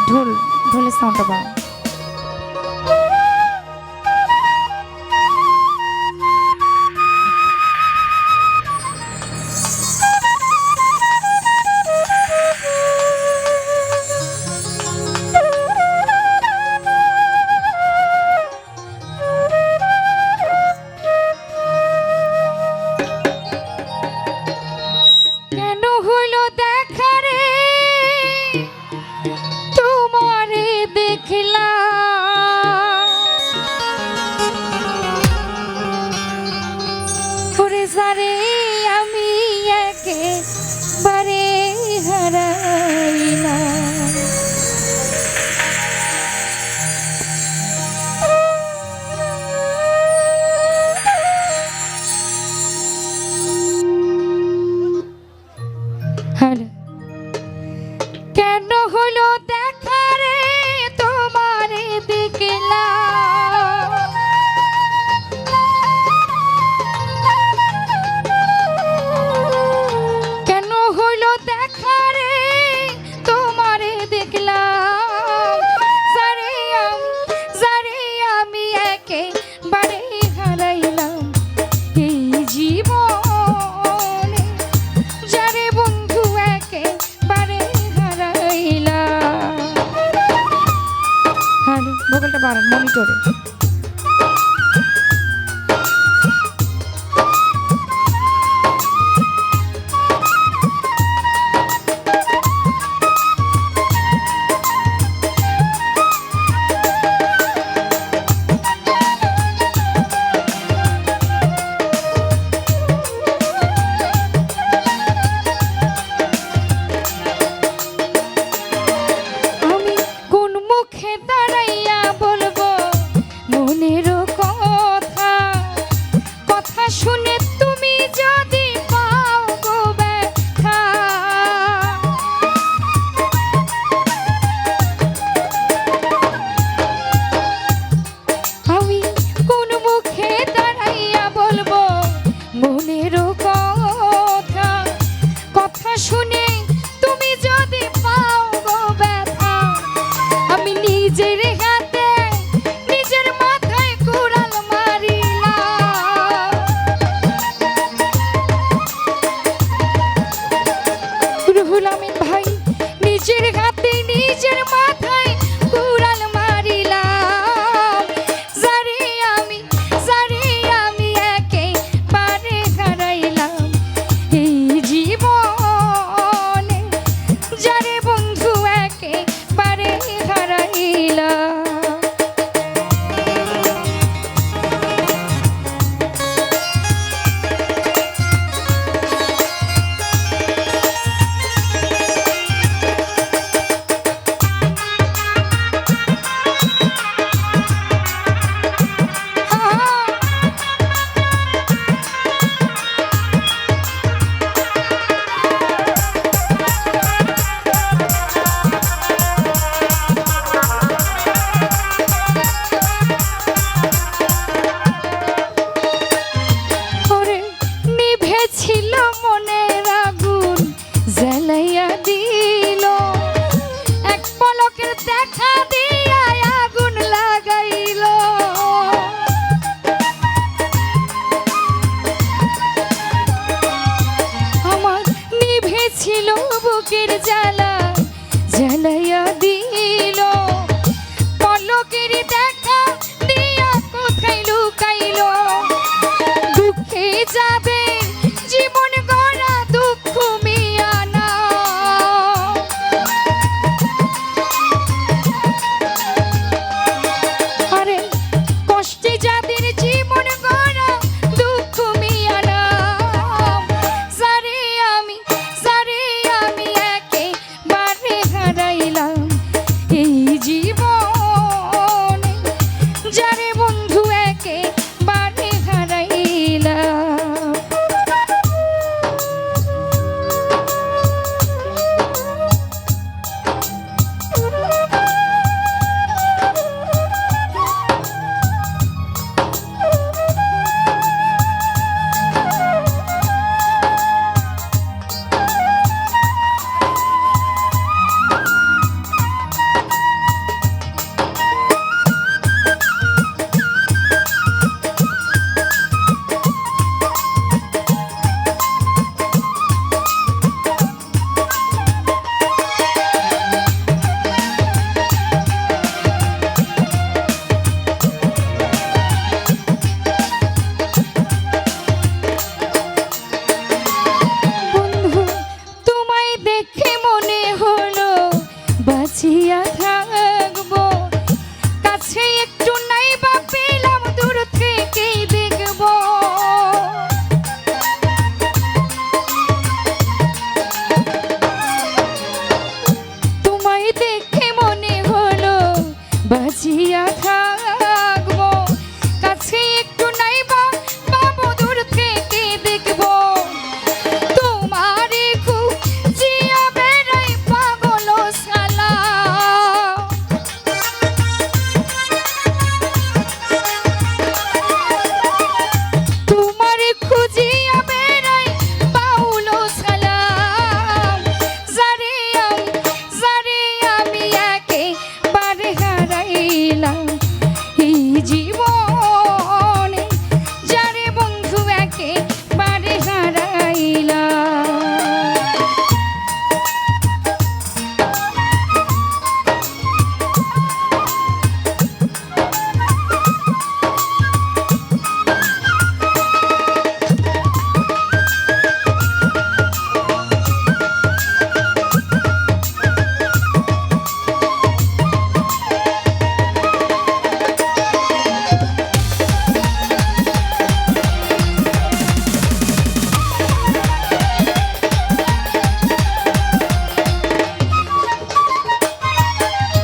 ঢোলের সাউন্ডটা বাড়ান। কেন হলো দেখা রে তোমারে দেখলাম, ওরে যারে আমি একেবারে হারাইলাম। কেন হলো দেখা রে তোমারে দেখলাম, কেন হলো দেখা রে তোমারে দেখলাম, যারে আমি একেবারে হারাইলাম এই জীবনে, যারে বন্ধু একেবারে ভোকালটা বাড়ান মনিটরে। আমি কোন মুখে দাঁড়াইয়া বলবো মনের কথা, কথা শুনে তুমি যদি পাও গো ব্যথা, আমি কোন মুখে দাঁড়াইয়া বলবো মনের কথা, কথা শুনে তুমি যদি পাও গো ব্যথা, আমি নিজের হাতে নিজের মাথায় কুড়াল মারিলাম। রুহুল আমিন ভাই নিজের হাতে নিজের মাথায় কুড়াল মারিলাম, যারে আমি একেবারে হারাইলাম এই জীবনে, যারে বন্ধু একেবারে হারাইলাম। ওরে নিভেছিল মনের আগুন জ্বালাইয়া দিল, এক পলকের দেখা দিয়া আগুন লাগাইল। আমার নিভেছিল বুকের জ্বালা জ্বালাইয়া দিল, পলকের দেখা দিয়া কোথায় লুকাইল। দুঃখে যাবে জীবন গড়া দুঃখ মিয়া না, আরে কষ্টে যাদের জীবন গড়া দুঃখ মিয়া না, যারে আমি একেবারে হারাইলাম বাঁচিয়া থাকবো কাছে একটু নাই বা পেলাম দূর থেকেই দেখবো তোমায় দেখে মনে হলো বাঁচিয়া থাকবো কাছে একটু নাই বা পাবো দূর থেকে দেখবো তোমারে খুঁজিয়া বেড়াই পাগল শালা তোমারে খুঁজিয়া বেড়াই পাউল শালা যারে আমি একেবারে হারাইলাম এই জীবনে যারে বন্ধু একেবারে হারাইলাম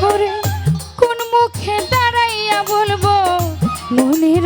ওরে কোন মুখে দাঁড়াইয়া বলবো মনের